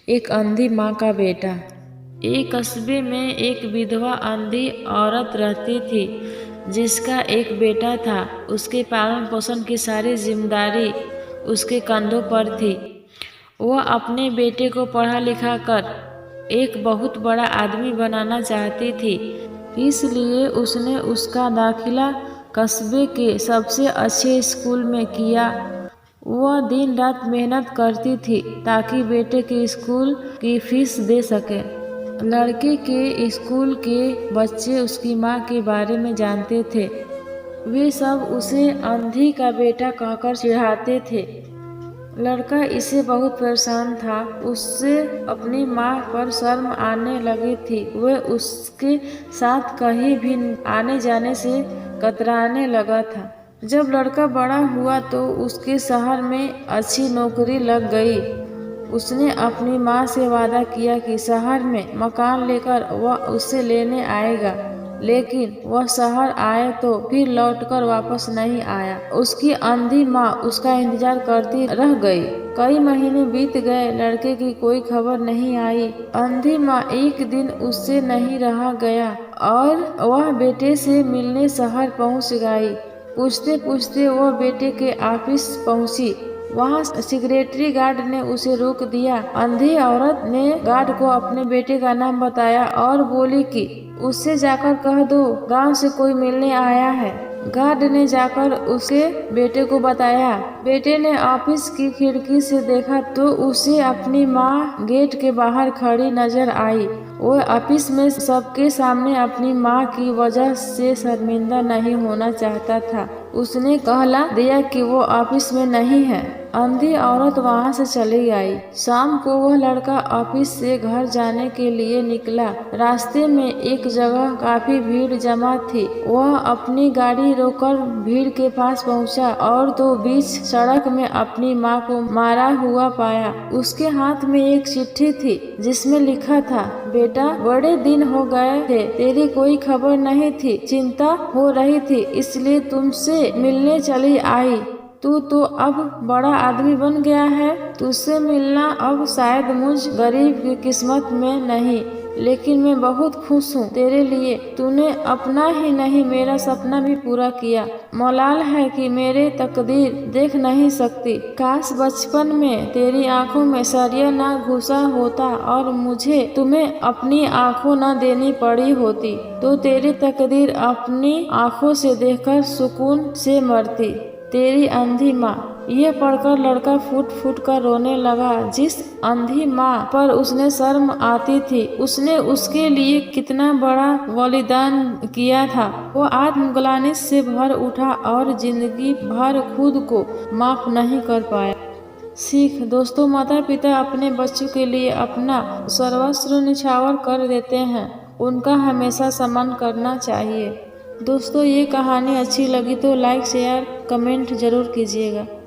एक अंधी माँ का बेटा। एक कस्बे में एक विधवा अंधी औरत रहती थी जिसका एक बेटा था। उसके पालन पोषण की सारी जिम्मेदारी उसके कंधों पर थी। वह अपने बेटे को पढ़ा लिखा कर एक बहुत बड़ा आदमी बनाना चाहती थी, इसलिए उसने उसका दाखिला कस्बे के सबसे अच्छे स्कूल में किया। वह दिन रात मेहनत करती थी ताकि बेटे के स्कूल की फीस दे सके। लड़के के स्कूल के बच्चे उसकी माँ के बारे में जानते थे। वे सब उसे अंधी का बेटा कहकर चिढ़ाते थे। लड़का इससे बहुत परेशान था। उससे अपनी माँ पर शर्म आने लगी थी। वह उसके साथ कहीं भी आने जाने से कतराने लगा था। जब लड़का बड़ा हुआ तो उसके शहर में अच्छी नौकरी लग गई। उसने अपनी माँ से वादा किया कि शहर में मकान लेकर वह उसे लेने आएगा, लेकिन वह शहर आए तो फिर लौटकर वापस नहीं आया। उसकी अंधी माँ उसका इंतजार करती रह गई। कई महीने बीत गए, लड़के की कोई खबर नहीं आई। अंधी माँ एक दिन उससे नहीं रहा गया और वह बेटे से मिलने शहर पहुँच गई। पूछते पूछते वह बेटे के ऑफिस पहुँची। वहाँ सिक्योरिटी गार्ड ने उसे रोक दिया। अंधी औरत ने गार्ड को अपने बेटे का नाम बताया और बोली कि उससे जाकर कह दो गांव से कोई मिलने आया है। गार्ड ने जाकर उसके बेटे को बताया। बेटे ने ऑफिस की खिड़की से देखा तो उसे अपनी माँ गेट के बाहर खड़ी नजर आई। वो ऑफिस में सबके सामने अपनी माँ की वजह से शर्मिंदा नहीं होना चाहता था। उसने कहला दिया कि वो ऑफिस में नहीं है। अंधी औरत वहाँ से चली आई। शाम को वह लड़का ऑफिस से घर जाने के लिए निकला। रास्ते में एक जगह काफी भीड़ जमा थी। वह अपनी गाड़ी रोककर भीड़ के पास पहुंचा और तो बीच सड़क में अपनी माँ को मारा हुआ पाया। उसके हाथ में एक चिट्ठी थी जिसमें लिखा था, बेटा बड़े दिन हो गए थे, तेरी कोई खबर नहीं थी, चिंता हो रही थी इसलिए तुमसे मिलने चली आई। तू तो अब बड़ा आदमी बन गया है, तुझसे मिलना अब शायद मुझ गरीब की किस्मत में नहीं, लेकिन मैं बहुत खुश हूँ तेरे लिए। तूने अपना ही नहीं मेरा सपना भी पूरा किया। मलाल है कि मेरे तकदीर देख नहीं सकती। काश बचपन में तेरी आंखों में सरिया ना घुसा होता और मुझे तुम्हें अपनी आंखों न देनी पड़ी होती, तो तेरी तकदीर अपनी आंखों से देखकर सुकून से मरती। तेरी अंधी माँ। यह पढ़कर लड़का फूट फूट कर रोने लगा। जिस अंधी माँ पर उसने शर्म आती थी, उसने उसके लिए कितना बड़ा बलिदान किया था। वो आत्मग्लानि से भर उठा और जिंदगी भर खुद को माफ नहीं कर पाया। सीख दोस्तों, माता पिता अपने बच्चों के लिए अपना सर्वस्व निछावर कर देते हैं, उनका हमेशा सम्मान करना चाहिए। दोस्तों, ये कहानी अच्छी लगी तो लाइक शेयर कमेंट जरूर कीजिएगा।